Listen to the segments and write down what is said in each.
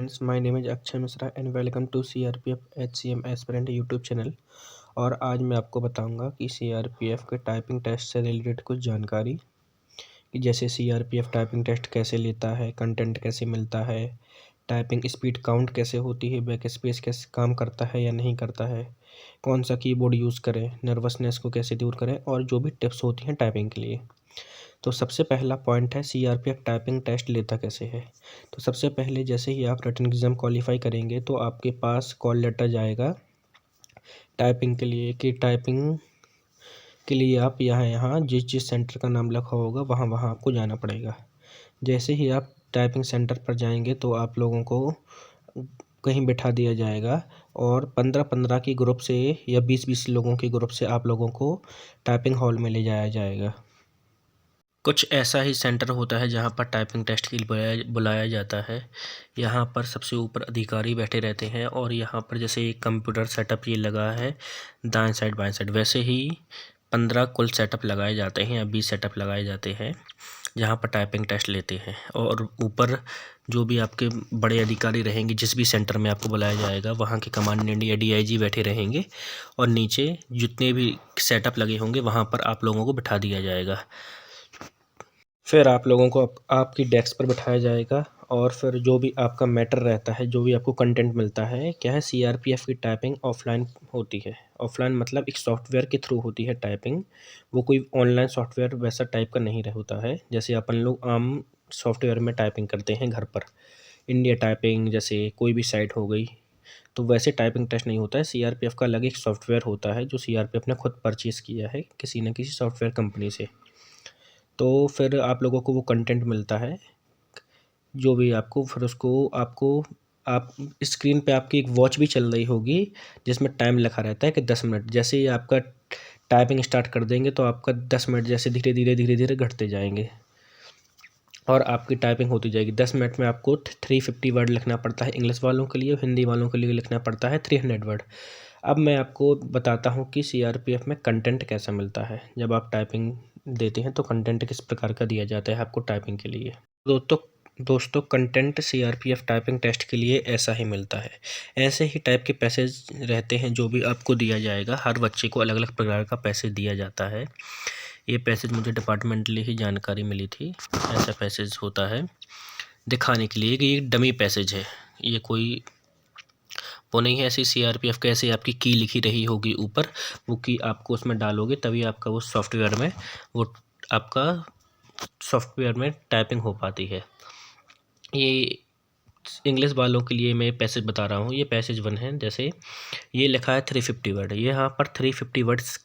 friends, my name is Akshay Mishra and welcome to CRPF HCM aspirant YouTube channel. और आज मैं आपको बताऊंगा कि CRPF के टाइपिंग टेस्ट से रिलेटेड कुछ जानकारी कि जैसे CRPF टाइपिंग टेस्ट कैसे लेता है, कंटेंट कैसे मिलता है, टाइपिंग स्पीड काउंट कैसे होती है, बैक स्पेस कैसे काम करता है या नहीं करता है, कौन सा कीबोर्ड यूज़ करें, नर्वसनेस को कैसे दूर करें और जो भी टिप्स होती हैं टाइपिंग के लिए। तो सबसे पहला पॉइंट है CRPF टाइपिंग टेस्ट लेता कैसे है। तो सबसे पहले जैसे ही आप रिटन एग्ज़ाम क्वालिफाई करेंगे तो आपके पास कॉल लेटर जाएगा टाइपिंग के लिए कि टाइपिंग के लिए आप यहाँ जिस जिस सेंटर का नाम लिखा होगा वहाँ आपको जाना पड़ेगा। जैसे ही आप टाइपिंग सेंटर पर जाएंगे तो आप लोगों को कहीं बिठा दिया जाएगा और 15-15 की ग्रुप से या 20-20 लोगों के ग्रुप से आप लोगों को टाइपिंग हॉल में ले जाया जाएगा। कुछ ऐसा ही सेंटर होता है जहाँ पर टाइपिंग टेस्ट के लिए बुलाया जाता है। यहाँ पर सबसे ऊपर अधिकारी बैठे रहते हैं और यहाँ पर जैसे एक कंप्यूटर सेटअप ये लगा है दाएं साइड बाएं साइड, वैसे ही 15 कुल सेटअप लगाए जाते हैं या 20 सेटअप लगाए जाते हैं जहाँ पर टाइपिंग टेस्ट लेते हैं। और ऊपर जो भी आपके बड़े अधिकारी रहेंगे, जिस भी सेंटर में आपको बुलाया जाएगा वहाँ के कमांडेंट या DIG बैठे रहेंगे और नीचे जितने भी सेटअप लगे होंगे वहाँ पर आप लोगों को बिठा दिया जाएगा। फिर आप लोगों को आपकी डेस्क पर बिठाया जाएगा और फिर जो भी आपका मैटर रहता है, जो भी आपको कंटेंट मिलता है, क्या है CRPF की टाइपिंग ऑफलाइन होती है। ऑफलाइन मतलब एक सॉफ्टवेयर के थ्रू होती है टाइपिंग, वो कोई ऑनलाइन सॉफ्टवेयर वैसा टाइप का नहीं होता है जैसे अपन लोग आम सॉफ्टवेयर में टाइपिंग करते हैं घर पर। इंडिया टाइपिंग जैसे कोई भी साइट हो गई, तो वैसे टाइपिंग टेस्ट नहीं होता है। CRPF का अलग एक सॉफ्टवेयर होता है जो CRPF ने खुद परचेज़ किया है किसी न किसी सॉफ्टवेयर कंपनी से। तो फिर आप लोगों को वो कंटेंट मिलता है जो भी आपको, फिर उसको आपको आप स्क्रीन पे आपकी एक वॉच भी चल रही होगी जिसमें टाइम लिखा रहता है कि 10 मिनट। जैसे ही आपका टाइपिंग स्टार्ट कर देंगे तो आपका 10 मिनट जैसे धीरे धीरे घटते जाएंगे और आपकी टाइपिंग होती जाएगी। 10 मिनट में आपको 350 वर्ड लिखना पड़ता है इंग्लिश वालों के लिए, हिंदी वालों के लिए लिखना पड़ता है 300 वर्ड। अब मैं आपको बताता हूँ कि CRPF में कंटेंट कैसा मिलता है। जब आप टाइपिंग देते हैं तो कंटेंट किस प्रकार का दिया जाता है आपको टाइपिंग के लिए। दोस्तों कंटेंट CRPF टाइपिंग टेस्ट के लिए ऐसा ही मिलता है। ऐसे ही टाइप के पैसेज रहते हैं जो भी आपको दिया जाएगा। हर बच्चे को अलग अलग प्रकार का पैसेज दिया जाता है। ये पैसेज मुझे डिपार्टमेंटली ही जानकारी मिली थी। ऐसा पैसेज होता है दिखाने के लिए कि ये डमी पैसेज है, ये कोई वो नहीं है। ऐसी CRPF कैसे आपकी की लिखी रही होगी ऊपर, वो की आपको उसमें डालोगे तभी आपका वो सॉफ्टवेयर में वो आपका सॉफ्टवेयर में टाइपिंग हो पाती है। ये इंग्लिश वालों के लिए मैं पैसेज बता रहा हूँ। ये पैसेज 1 है। जैसे ये लिखा है 350 वर्ड, यहाँ पर 350 वर्ड्स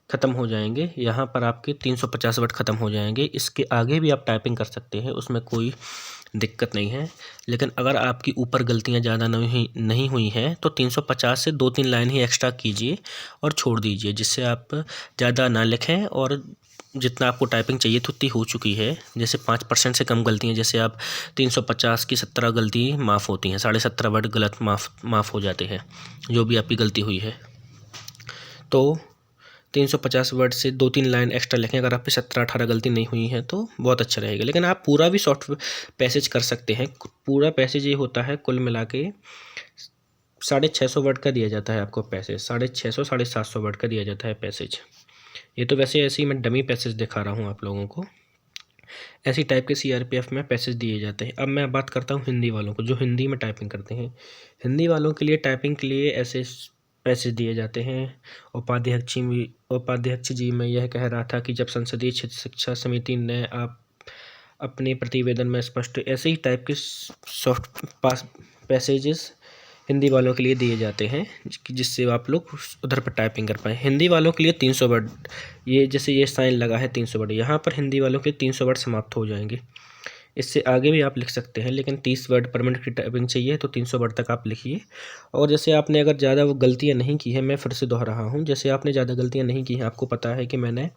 ख़त्म हो जाएंगे। यहाँ पर आपके 350 वर्ड ख़त्म हो जाएंगे। इसके आगे भी आप टाइपिंग कर सकते हैं, उसमें कोई दिक्कत नहीं है। लेकिन अगर आपकी ऊपर गलतियाँ ज़्यादा नहीं हुई हैं तो 350 से 2-3 लाइन ही एक्स्ट्रा कीजिए और छोड़ दीजिए, जिससे आप ज़्यादा ना लिखें और जितना आपको टाइपिंग चाहिए थी उतनी हो चुकी है। जैसे 5% से कम गलतियाँ, जैसे आप 350 की 17 गलती माफ़ होती हैं, 17.5 वर्ड गलत माफ़ हो जाते हैं जो भी आपकी गलती हुई है। तो 350 वर्ड से 2-3 लाइन एक्स्ट्रा लिखें। अगर आप पे 17-18 गलती नहीं हुई है तो बहुत अच्छा रहेगा। लेकिन आप पूरा भी शॉर्ट पैसेज कर सकते हैं। पूरा पैसेज ये होता है कुल मिला के 650 वर्ड का दिया जाता है आपको पैसेज। 650-750 वर्ड का दिया जाता है पैसेज। ये तो वैसे ऐसे ही मैं डमी पैसेज दिखा रहा हूँ आप लोगों को। ऐसी टाइप के CRPF में पैसेज दिए जाते हैं। अब मैं बात करता हूँ हिंदी वालों को जो हिंदी में टाइपिंग करते हैं। हिंदी वालों के लिए टाइपिंग के लिए ऐसे पैसेज दिए जाते हैं। उपाध्यक्ष जी मैं यह कह रहा था कि जब संसदीय क्षेत्र शिक्षा समिति ने आप अपने प्रतिवेदन में स्पष्ट, ऐसे ही टाइप के सॉफ्ट पैसेजेस हिंदी वालों के लिए दिए जाते हैं जिससे आप लोग उधर पर टाइपिंग कर पाएँ। हिंदी वालों के लिए 300 वर्ड, ये जैसे ये साइन लगा है 300 वर्ड, यहाँ पर हिंदी वालों के 300 वर्ड समाप्त हो जाएंगे। इससे आगे भी आप लिख सकते हैं, लेकिन 30 वर्ड पर मिनट की टाइपिंग चाहिए तो 300 वर्ड तक आप लिखिए। और जैसे आपने अगर ज़्यादा वो गलतियाँ नहीं की है, मैं फिर से दोहरा रहा हूँ, जैसे आपने ज़्यादा गलतियाँ नहीं की हैं, आपको पता है कि मैंने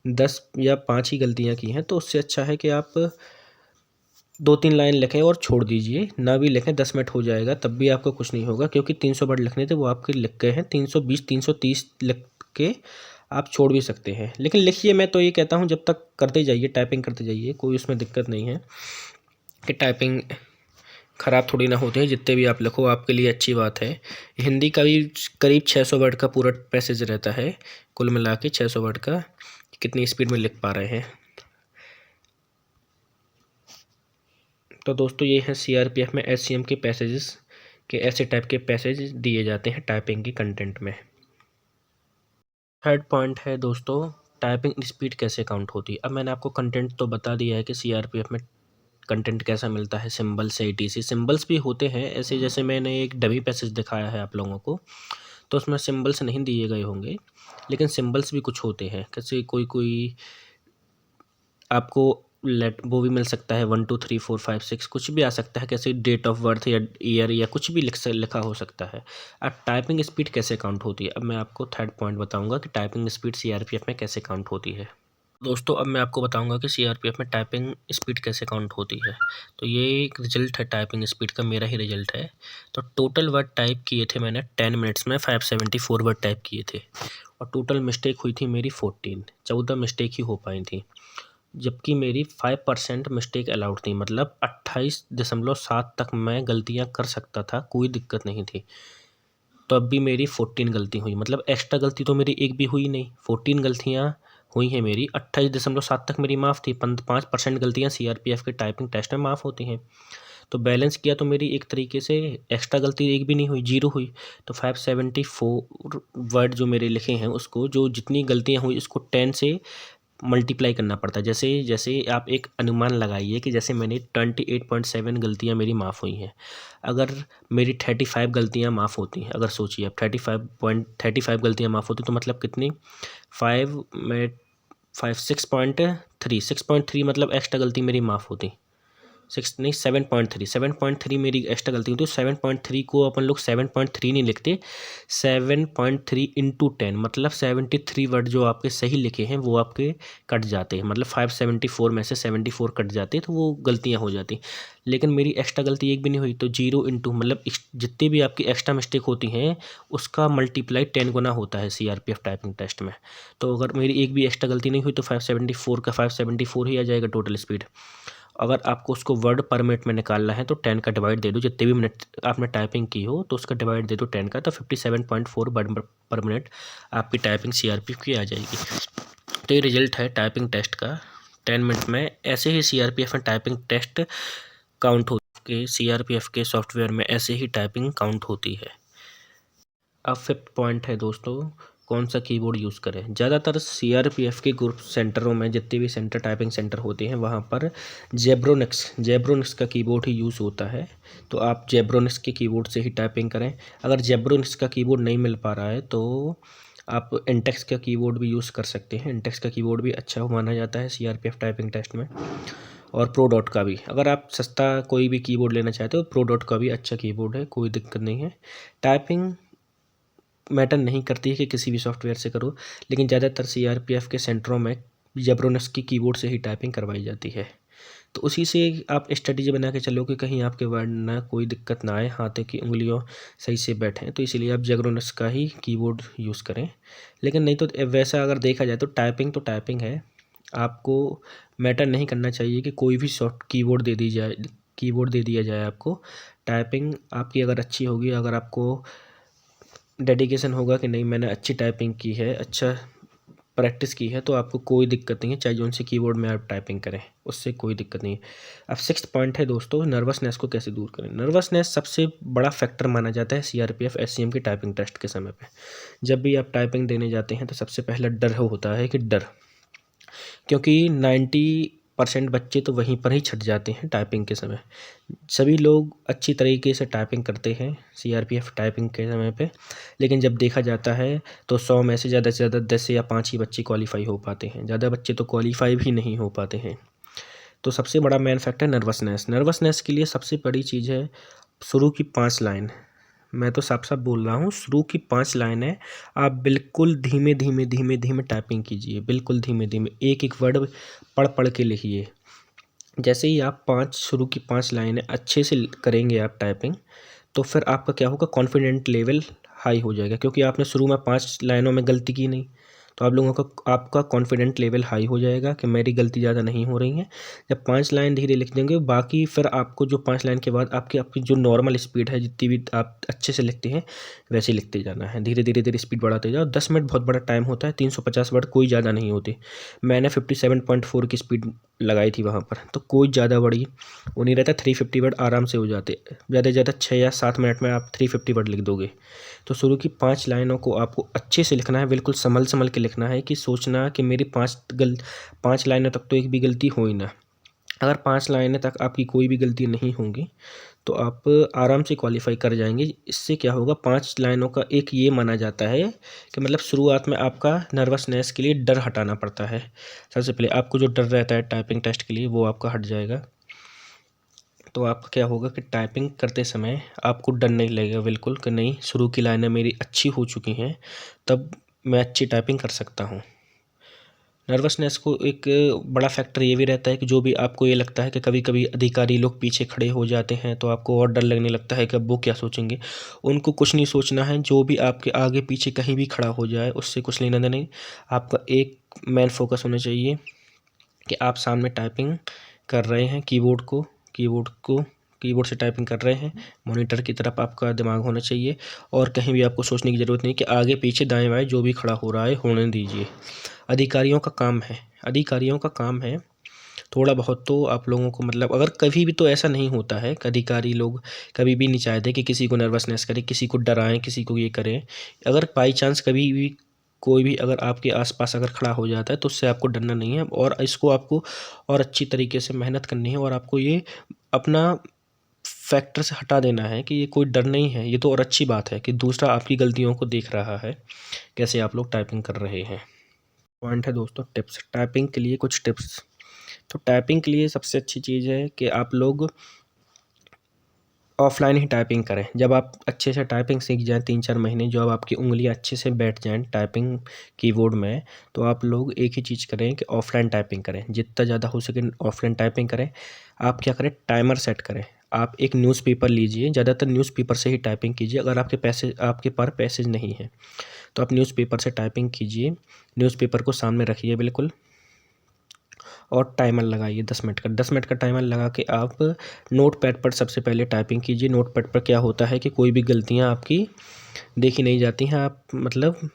10 या 5 ही गलतियाँ की हैं, तो उससे अच्छा है कि आप 2-3 लाइन लिखें और छोड़ दीजिए, ना भी लिखें। 10 मिनट हो जाएगा तब भी आपको कुछ नहीं होगा, क्योंकि 300 वर्ड लिखने थे वो आपके लिख गए हैं। 320-330 लिख के आप छोड़ भी सकते हैं, लेकिन लिखिए। मैं तो ये कहता हूँ जब तक करते जाइए, टाइपिंग करते जाइए, कोई उसमें दिक्कत नहीं है कि टाइपिंग ख़राब थोड़ी ना होते हैं, जितने भी आप लिखो आपके लिए अच्छी बात है। हिंदी का भी करीब 600 वर्ड का पूरा पैसेज रहता है, कुल मिला के 600 वर्ड का। कितनी स्पीड में लिख पा रहे हैं। तो दोस्तों ये है सीआरपीएफ में एचसीएम के पैसेजेस के ऐसे टाइप के पैसेज दिए जाते हैं टाइपिंग की कंटेंट में। थर्ड पॉइंट है दोस्तों, टाइपिंग स्पीड कैसे काउंट होती है। अब मैंने आपको कंटेंट तो बता दिया है कि सीआरपीएफ में कंटेंट कैसा मिलता है, सिंबल से ईटीसी। सिंबल्स भी होते हैं ऐसे, जैसे मैंने एक डमी पैसेज दिखाया है आप लोगों को, तो उसमें सिंबल्स नहीं दिए गए होंगे, लेकिन सिंबल्स भी कुछ होते हैं। कैसे कोई कोई आपको वो भी मिल सकता है 1 2 3 4 5 6 कुछ भी आ सकता है, कैसे डेट ऑफ बर्थ या ईयर या कुछ भी लिखा हो सकता है। अब टाइपिंग स्पीड कैसे काउंट होती है, अब मैं आपको थर्ड पॉइंट बताऊंगा कि टाइपिंग स्पीड सीआरपीएफ में कैसे काउंट होती है। दोस्तों अब मैं आपको बताऊंगा कि सीआरपीएफ में टाइपिंग स्पीड कैसे काउंट होती है। तो ये एक रिजल्ट है टाइपिंग स्पीड का, मेरा ही रिजल्ट है। तो टोटल वर्ड टाइप किए थे मैंने 10 मिनट्स में 574 वर्ड टाइप किए थे, और टोटल मिस्टेक हुई थी मेरी 14 मिस्टेक ही हो पाई थी, जबकि मेरी 5% मिस्टेक अलाउड थी, मतलब 28.7 तक मैं गलतियां कर सकता था, कोई दिक्कत नहीं थी। तो अब भी मेरी 14 गलती हुई, मतलब एक्स्ट्रा गलती तो मेरी एक भी हुई नहीं, 14 गलतियां हुई हैं मेरी। 28.7 तक मेरी माफ़ थी। 5% गलतियां सीआरपीएफ के टाइपिंग टेस्ट में माफ़ होती हैं। तो बैलेंस किया तो मेरी एक तरीके से एक्स्ट्रा गलती एक भी नहीं हुई, 0 हुई। तो 574 वर्ड जो मेरे लिखे हैं, उसको जो जितनी गलतियां हुई उसको 10 से मल्टीप्लाई करना पड़ता है। जैसे जैसे आप एक अनुमान लगाइए कि जैसे मैंने 28.7 गलतियां मेरी माफ़ हुई हैं, अगर मेरी 35 गलतियां माफ़ होती हैं, अगर सोचिए आप 35 गलतियां माफ़ होती तो मतलब कितनी, 5 में 6.3 मतलब एक्स्ट्रा गलती मेरी माफ़ होती। 7.3 मेरी एक्स्ट्रा गलती होती है। 7.3 को अपन लोग 7.3 नहीं लिखते, 7.3 इंटू 10, मतलब 73 वर्ड जो आपके सही लिखे हैं वो आपके कट जाते हैं, मतलब 574 में से 74 कट जाते हैं, तो वो गलतियां हो जाती। लेकिन मेरी एक्स्ट्रा गलती एक भी नहीं हुई, तो 0 इंटू मतलब जितनी भी आपकी एक्स्ट्रा मिस्टेक होती हैं उसका मल्टीप्लाई 10 गुना होता है सीआरपीएफ टाइपिंग टेस्ट में। तो अगर मेरी एक भी एक्स्ट्रा गलती नहीं हुई तो 574 का 574 ही आ जाएगा टोटल स्पीड। अगर आपको उसको वर्ड पर मिनट में निकालना है तो 10 का डिवाइड दे दो, जितने भी मिनट आपने टाइपिंग की हो तो उसका डिवाइड दे दो 10 का, तो 57.4 वर्ड पर मिनट आपकी टाइपिंग सीआरपीएफ की आ जाएगी। तो ये रिजल्ट है टाइपिंग टेस्ट का 10 मिनट में। ऐसे ही सीआरपीएफ में टाइपिंग टेस्ट काउंट होती है, सीआरपीएफ के सॉफ्टवेयर में ऐसे ही टाइपिंग काउंट होती है। अब फिफ्थ पॉइंट है दोस्तों, कौन सा कीबोर्ड यूज़ करें। ज़्यादातर सीआरपीएफ के ग्रुप सेंटरों में, जितने भी सेंटर टाइपिंग सेंटर होते हैं वहाँ पर जेब्रोनिक्स का कीबोर्ड ही यूज़ होता है। तो आप जेब्रोनिक्स के कीबोर्ड से ही टाइपिंग करें। अगर जेब्रोनिक्स का कीबोर्ड नहीं मिल पा रहा है तो आप इंटेक्स का कीबोर्ड भी यूज़ कर सकते हैं। इंटेक्स का कीबोर्ड भी अच्छा माना जाता है सीआरपीएफ टाइपिंग टेस्ट में। और प्रो डॉट का भी, अगर आप सस्ता कोई भी कीबोर्ड लेना चाहते हो, प्रो डॉट का भी अच्छा कीबोर्ड है, कोई दिक्कत नहीं है। टाइपिंग मैटर नहीं करती है कि किसी भी सॉफ्टवेयर से करो, लेकिन ज़्यादातर सीआरपीएफ के सेंटरों में जेब्रोनिक्स की कीबोर्ड से ही टाइपिंग करवाई जाती है। तो उसी से आप स्ट्रेटेजी बना के चलो कि कहीं आपके वर्ड ना कोई दिक्कत ना आए, हाथों की उंगलियों सही से बैठें, तो इसीलिए आप जेब्रोनिक्स का ही कीबोर्ड यूज़ करें। लेकिन नहीं तो वैसा अगर देखा जाए तो टाइपिंग है, आपको मैटर नहीं करना चाहिए कि कोई भी सॉफ्ट कीबोर्ड दे दिया जाए आपको। टाइपिंग आपकी अगर अच्छी होगी, अगर आपको डेडिकेशन होगा कि नहीं मैंने अच्छी टाइपिंग की है, अच्छा प्रैक्टिस की है, तो आपको कोई दिक्कत नहीं है, चाहे जो सी कीबोर्ड में आप टाइपिंग करें, उससे कोई दिक्कत नहीं है। अब सिक्स्थ पॉइंट है दोस्तों, नर्वसनेस को कैसे दूर करें। नर्वसनेस सबसे बड़ा फैक्टर माना जाता है सीआरपीएफ एचसीएम की टाइपिंग टेस्ट के समय पे। जब भी आप टाइपिंग देने जाते हैं तो सबसे पहला डर होता है कि डर, क्योंकि 90% बच्चे तो वहीं पर ही छट जाते हैं टाइपिंग के समय। सभी लोग अच्छी तरीके से टाइपिंग करते हैं सीआरपीएफ टाइपिंग के समय पे, लेकिन जब देखा जाता है तो 100 में से ज़्यादा 10 या 5 ही बच्चे क्वालिफाई हो पाते हैं, ज़्यादा बच्चे तो क्वालिफाई भी नहीं हो पाते हैं। तो सबसे बड़ा मेन फैक्टर नर्वसनेस के लिए सबसे बड़ी चीज़ है शुरू की 5 लाइन। मैं तो साफ साफ बोल रहा हूँ, शुरू की 5 लाइनें आप बिल्कुल धीमे धीमे धीमे धीमे टाइपिंग कीजिए, बिल्कुल धीमे धीमे एक एक वर्ड पढ़ पढ़ के लिखिए। जैसे ही आप शुरू की 5 लाइनें अच्छे से करेंगे आप टाइपिंग, तो फिर आपका क्या होगा, कॉन्फिडेंट लेवल हाई हो जाएगा, क्योंकि आपने शुरू में 5 लाइनों में गलती की नहीं, तो आप लोगों का आपका कॉन्फिडेंट लेवल हाई हो जाएगा कि मेरी गलती ज़्यादा नहीं हो रही है। जब 5 लाइन धीरे लिख देंगे, बाकी फिर आपको जो 5 लाइन के बाद आपकी जो नॉर्मल स्पीड है, जितनी भी आप अच्छे से लिखते हैं वैसे ही लिखते जाना है। धीरे स्पीड बढ़ाते जाओ। 10 मिनट बहुत बड़ा टाइम होता है, 350 वर्ड कोई ज़्यादा नहीं होते। मैंने 57.4 की स्पीड लगाई थी वहाँ पर, तो कोई ज़्यादा बड़ी वो नहीं रहता। 350 वर्ड आराम से हो जाते। ज़्यादा से ज़्यादा 6 या 7 मिनट में आप 350 वर्ड लिख दोगे। तो शुरू की 5 लाइनों को आपको अच्छे से लिखना है, बिल्कुल संभल के लिखना है, कि सोचना कि मेरी 5 लाइनों तक तो एक भी गलती हो ही ना। अगर 5 लाइनें तक आपकी कोई भी गलती नहीं होंगी तो आप आराम से क्वालिफाई कर जाएंगे। इससे क्या होगा, 5 लाइनों का एक ये माना जाता है कि मतलब शुरुआत में आपका नर्वसनेस के लिए डर हटाना पड़ता है। सबसे पहले आपको जो डर रहता है टाइपिंग टेस्ट के लिए वो आपका हट जाएगा। तो आपका क्या होगा कि टाइपिंग करते समय आपको डर नहीं लगेगा बिल्कुल, कि नहीं शुरू की लाइनें मेरी अच्छी हो चुकी हैं, तब मैं अच्छी टाइपिंग कर सकता हूँ। नर्वसनेस को एक बड़ा फैक्टर ये भी रहता है कि जो भी आपको ये लगता है कि कभी कभी अधिकारी लोग पीछे खड़े हो जाते हैं तो आपको और डर लगने लगता है कि अब वो क्या सोचेंगे। उनको कुछ नहीं सोचना है, जो भी आपके आगे पीछे कहीं भी खड़ा हो जाए उससे कुछ लेना देना नहीं। आपका एक मेन फोकस होना चाहिए कि आप सामने टाइपिंग कर रहे हैं, कीबोर्ड से टाइपिंग कर रहे हैं। मॉनिटर की तरफ आपका दिमाग होना चाहिए और कहीं भी आपको सोचने की ज़रूरत नहीं कि आगे पीछे दाएं बाएं जो भी खड़ा हो रहा है होने दीजिए। अधिकारियों का काम है थोड़ा बहुत तो आप लोगों को, मतलब अगर कभी भी तो ऐसा नहीं होता है कि अधिकारी लोग कभी भी नहीं चाहते कि किसी को नर्वसनेस करे, किसी को डराएं, किसी को ये करें। अगर बाई चांस कभी भी कोई भी अगर आपके आसपास अगर खड़ा हो जाता है तो उससे आपको डरना नहीं है, और इसको आपको और अच्छी तरीके से मेहनत करनी है, और आपको ये अपना फैक्टर से हटा देना है कि ये कोई डर नहीं है। ये तो और अच्छी बात है कि दूसरा आपकी गलतियों को देख रहा है, कैसे आप लोग टाइपिंग कर रहे हैं। पॉइंट है दोस्तों, टिप्स। टाइपिंग के लिए कुछ टिप्स। तो टाइपिंग के लिए सबसे अच्छी चीज़ है कि आप लोग ऑफलाइन ही टाइपिंग करें। जब आप अच्छे से टाइपिंग सीख जाएं 3-4 महीने, जब आपकी उंगलियां अच्छे से बैठ जाएं टाइपिंग कीबोर्ड में, तो आप लोग एक ही चीज़ करें कि ऑफलाइन टाइपिंग करें। जितना ज़्यादा हो सके ऑफलाइन टाइपिंग करें। आप क्या करें, टाइमर सेट करें। आप एक न्यूज़पेपर लीजिए, ज़्यादातर न्यूज़पेपर से ही टाइपिंग कीजिए। अगर आपके पास पैसेज नहीं है तो आप न्यूज़पेपर से टाइपिंग कीजिए। न्यूज़पेपर को सामने रखिए बिल्कुल, और टाइमर लगाइए 10 मिनट का टाइमर लगा के आप नोटपैड पर सबसे पहले टाइपिंग कीजिए। नोटपैड पर क्या होता है कि कोई भी गलतियां आपकी देखी नहीं जाती हैं। आप मतलब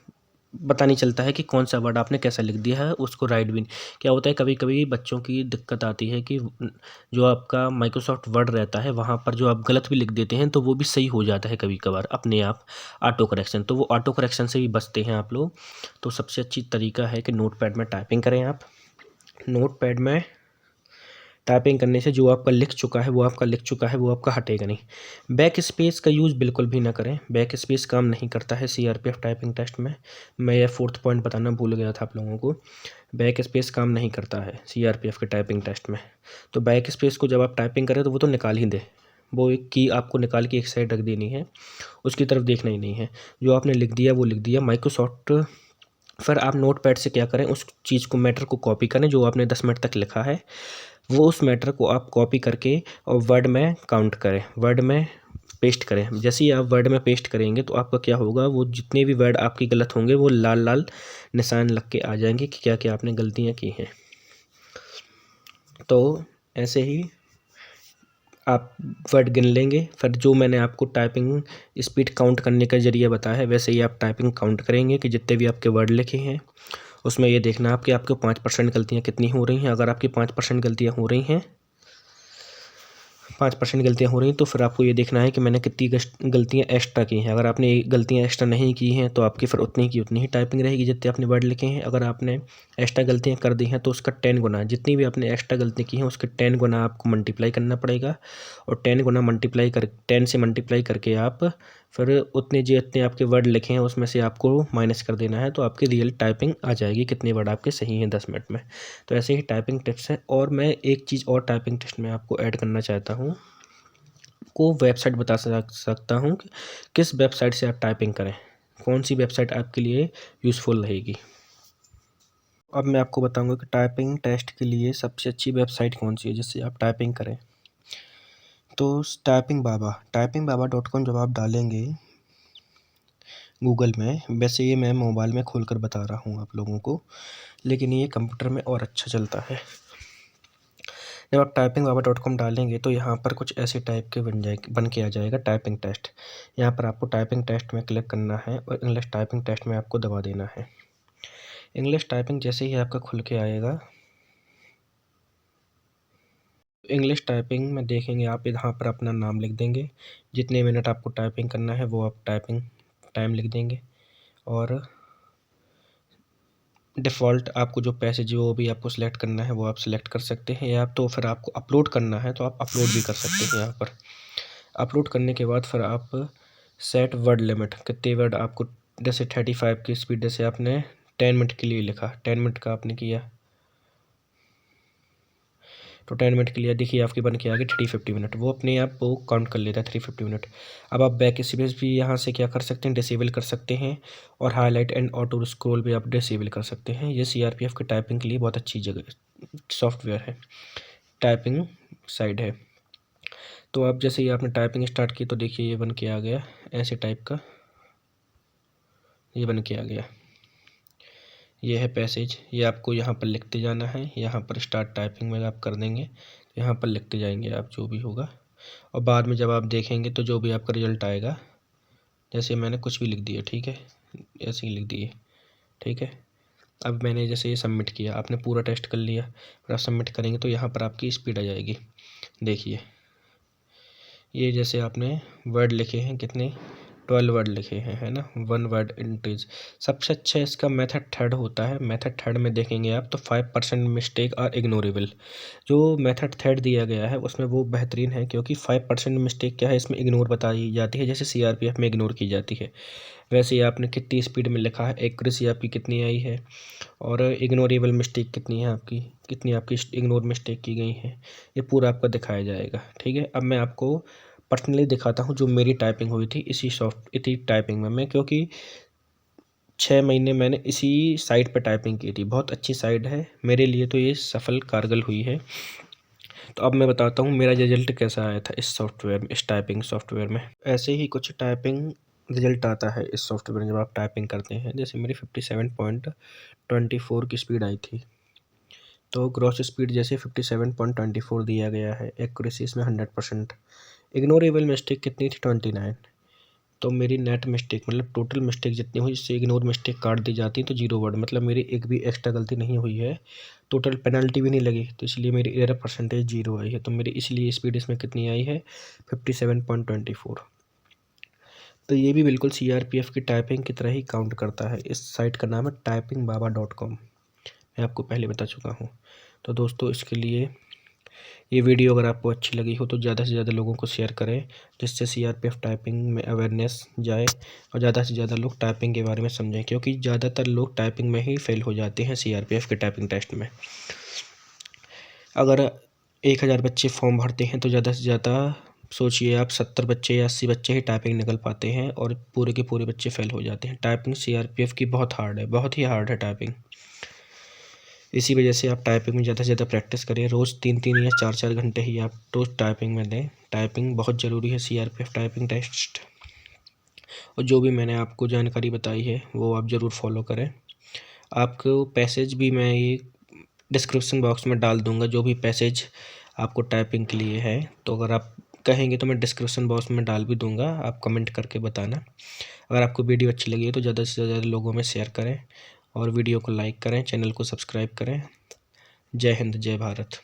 पता नहीं चलता है कि कौन सा वर्ड आपने कैसा लिख दिया है, उसको राइट भी नहीं। क्या होता है, कभी कभी बच्चों की दिक्कत आती है कि जो आपका माइक्रोसॉफ्ट वर्ड रहता है वहाँ पर जो आप गलत भी लिख देते हैं तो वो भी सही हो जाता है कभी कभार अपने आप, ऑटो करेक्शन। तो वो ऑटो करेक्शन से भी बचते हैं आप लोग। तो सबसे अच्छी तरीका है कि नोटपैड में टाइपिंग करें आप। नोटपैड में टाइपिंग करने से जो आपका लिख चुका है वो आपका हटेगा नहीं। बैक स्पेस का यूज़ बिल्कुल भी ना करें। बैक स्पेस काम नहीं करता है सीआरपीएफ टाइपिंग टेस्ट में। मैं यह 4th पॉइंट बताना भूल गया था आप लोगों को। बैक स्पेस काम नहीं करता है सीआरपीएफ के टाइपिंग टेस्ट में। तो बैक स्पेस को जब आप टाइपिंग करें तो वो तो निकाल ही दे। वो एक की आपको निकाल के एक साइड रख देनी है, उसकी तरफ देखना ही नहीं है। जो आपने लिख दिया वो लिख दिया। माइक्रोसॉफ्ट फिर आप नोटपैड से क्या करें, उस चीज़ को, मैटर को कॉपी करें जो आपने 10 मिनट तक लिखा है। वो उस मैटर को आप कॉपी करके और वर्ड में काउंट करें, वर्ड में पेस्ट करें। जैसे ही आप वर्ड में पेस्ट करेंगे तो आपका क्या होगा, वो जितने भी वर्ड आपकी गलत होंगे वो लाल लाल निशान लग के आ जाएंगे कि क्या क्या आपने गलतियाँ की हैं। तो ऐसे ही आप वर्ड गिन लेंगे। फिर जो मैंने आपको टाइपिंग स्पीड काउंट करने का ज़रिया बताया है वैसे ही आप टाइपिंग काउंट करेंगे कि जितने भी आपके वर्ड लिखे हैं उसमें ये देखना आपके 5% गलतियाँ कितनी हो रही हैं। अगर आपकी 5% गलतियाँ हो रही हैं, 5% गलतियाँ हो रही हैं, तो फिर आपको ये देखना है कि मैंने कितनी गलतियाँ एक्स्ट्रा की हैं। अगर आपने गलतियाँ एक्स्ट्रा नहीं की हैं तो आपकी फिर उतनी की उतनी ही टाइपिंग रहेगी जितने आपने वर्ड लिखे हैं। अगर आपने एक्स्ट्रा गलतियाँ कर दी हैं तो उसका 10 गुना, जितनी भी आपने एक्स्ट्रा गलती की हैं उसके 10 गुना आपको मल्टीप्लाई करना पड़ेगा। और 10 गुना 10 से मल्टीप्लाई करके आप फिर उतने जितने आपके वर्ड लिखे हैं उसमें से आपको माइनस कर देना है, तो आपकी रियल टाइपिंग आ जाएगी कितने वर्ड आपके सही हैं 10 मिनट में। तो ऐसे ही टाइपिंग टिप्स है। और मैं एक चीज़ और टाइपिंग टेस्ट में आपको ऐड करना चाहता हूँ, को वेबसाइट बता सकता हूँ कि किस वेबसाइट से आप टाइपिंग करें, कौन सी वेबसाइट आपके लिए यूज़फुल रहेगी। अब मैं आपको बताऊंगा कि टाइपिंग टेस्ट के लिए सबसे अच्छी वेबसाइट कौन सी है जिससे आप टाइपिंग करें। तो टाइपिंग बाबा .com जब आप डालेंगे गूगल में। वैसे ये मैं मोबाइल में खोलकर बता रहा हूँ आप लोगों को, लेकिन ये कंप्यूटर में और अच्छा चलता है। जब आप typingBaba.com डालेंगे तो यहाँ पर कुछ ऐसे टाइप के बन के आ जाएगा टाइपिंग टेस्ट। यहाँ पर आपको टाइपिंग टेस्ट में क्लिक करना है और इंग्लिश टाइपिंग टेस्ट में आपको दबा देना है। इंग्लिश टाइपिंग जैसे ही आपका खुल के आएगा, इंग्लिश टाइपिंग में देखेंगे आप यहाँ पर अपना नाम लिख देंगे, जितने मिनट आपको टाइपिंग करना है वो आप टाइपिंग टाइम लिख देंगे, और डिफ़ॉल्ट आपको जो पैसे जो भी आपको सिलेक्ट करना है वो आप सिलेक्ट कर सकते हैं, या तो फिर आपको अपलोड करना है तो आप अपलोड भी कर सकते हैं। यहाँ पर अपलोड करने के बाद फिर आप सेट वर्ड लिमिट, कितने वर्ड आपको, जैसे 35 की स्पीड, जैसे आपने 10 मिनट के लिए लिखा, 10 मिनट का आपने किया तो 10 मिनट के लिए देखिए आपकी बन के आ गई 350 मिनट, वो अपने आप वो काउंट कर लेता है 350 मिनट। अब आप बैक स्पेस भी यहाँ से क्या कर सकते हैं, डिसेबल कर सकते हैं, और हाईलाइट एंड ऑटो स्क्रॉल भी आप डिसेबल कर सकते हैं। ये CRPF के टाइपिंग के लिए बहुत अच्छी जगह सॉफ्टवेयर है, टाइपिंग साइड है। तो आप जैसे ही आपने टाइपिंग स्टार्ट की तो देखिए ये बन के आ गया ऐसे टाइप का, ये बन के आ गया। ये है पैसेज, ये आपको यहाँ पर लिखते जाना है। यहाँ पर स्टार्ट टाइपिंग में आप कर देंगे तो यहाँ पर लिखते जाएंगे आप जो भी होगा, और बाद में जब आप देखेंगे तो जो भी आपका रिजल्ट आएगा, जैसे मैंने कुछ भी लिख दिया, ठीक है, ऐसे ही लिख दिए, ठीक है। अब मैंने जैसे ये सबमिट किया, आपने पूरा टेस्ट कर लिया, और आप सबमिट करेंगे तो यहाँ पर आपकी स्पीड आ जाएगी। देखिए ये जैसे आपने वर्ड लिखे हैं, कितने 12 वर्ड लिखे हैं, है ना, 1 वर्ड इंक्रीज। सबसे अच्छा इसका मेथड थर्ड होता है। मेथड थर्ड में देखेंगे आप तो 5% मिस्टेक आर इग्नोरेबल। जो मेथड थर्ड दिया गया है उसमें वो बेहतरीन है, क्योंकि 5% मिस्टेक क्या है इसमें इग्नोर बताई जाती है, जैसे CRPF में इग्नोर की जाती है। वैसे ही आपने कितनी स्पीड में लिखा है, एक्यूरेसी आपकी कितनी आई है, और इग्नोरेबल मिस्टेक कितनी है आपकी, कितनी आपकी इग्नोर मिस्टेक की गई है, ये पूरा आपका दिखाया जाएगा। ठीक है, अब मैं आपको पर्सनली दिखाता हूँ जो मेरी टाइपिंग हुई थी इसी टाइपिंग में। मैं क्योंकि 6 महीने मैंने इसी साइट पर टाइपिंग की थी, बहुत अच्छी साइट है मेरे लिए, तो ये सफल कारगर हुई है। तो अब मैं बताता हूँ मेरा रिजल्ट कैसा आया था इस सॉफ्टवेयर में, इस टाइपिंग सॉफ्टवेयर में। ऐसे ही कुछ टाइपिंग रिजल्ट आता है इस सॉफ्टवेयर में जब आप टाइपिंग करते हैं। जैसे मेरी 57.24 की स्पीड आई थी, तो ग्रॉस स्पीड जैसे 57.24 दिया गया है। एक्यूरेसी इसमें 100%। इग्नोरेबल मिस्टेक कितनी थी, 29। तो मेरी नेट मिस्टेक मतलब टोटल मिस्टेक जितनी हुई, जिससे इग्नोर मिस्टेक काट दी जाती है तो 0 वर्ड, मतलब मेरी एक भी एक्स्ट्रा गलती नहीं हुई है, टोटल पेनल्टी भी नहीं लगी, तो इसलिए मेरी एरर परसेंटेज 0 आई है। तो मेरी इसलिए स्पीड इसमें कितनी आई है, 57.24। तो ये भी बिल्कुल CRPF की टाइपिंग की तरह ही काउंट करता है। इस साइट का नाम है typingbaba.com, मैं आपको पहले बता चुका हूँ। तो दोस्तों इसके लिए ये वीडियो अगर आपको अच्छी लगी हो तो ज़्यादा से ज़्यादा लोगों को शेयर करें, जिससे CRPF टाइपिंग में अवेयरनेस जाए और ज़्यादा से ज़्यादा लोग टाइपिंग के बारे में समझें, क्योंकि ज़्यादातर लोग टाइपिंग में ही फेल हो जाते हैं CRPF के टाइपिंग टेस्ट में। अगर 1000 बच्चे फॉर्म भरते हैं तो ज़्यादा से ज़्यादा सोचिए आप 70 बच्चे या 80 बच्चे ही टाइपिंग निकल पाते हैं, और पूरे के पूरे बच्चे फेल हो जाते हैं। टाइपिंग CRPF की बहुत हार्ड है, बहुत ही हार्ड है टाइपिंग। इसी वजह से आप टाइपिंग में ज़्यादा से ज़्यादा प्रैक्टिस करें। रोज़ 3-3 या 4-4 घंटे ही आप रोज़ टाइपिंग में दें। टाइपिंग बहुत ज़रूरी है CRPF टाइपिंग टेस्ट। और जो भी मैंने आपको जानकारी बताई है वो आप ज़रूर फॉलो करें। आपको पैसेज भी मैं ये डिस्क्रिप्शन बॉक्स में डाल दूँगा, जो भी पैसेज आपको टाइपिंग के लिए है। तो अगर आप कहेंगे तो मैं डिस्क्रिप्शन बॉक्स में डाल भी दूँगा, आप कमेंट करके बताना। अगर आपको वीडियो अच्छी लगी है तो ज़्यादा से ज़्यादा लोगों में शेयर करें, और वीडियो को लाइक करें, चैनल को सब्सक्राइब करें। जय हिंद, जय भारत।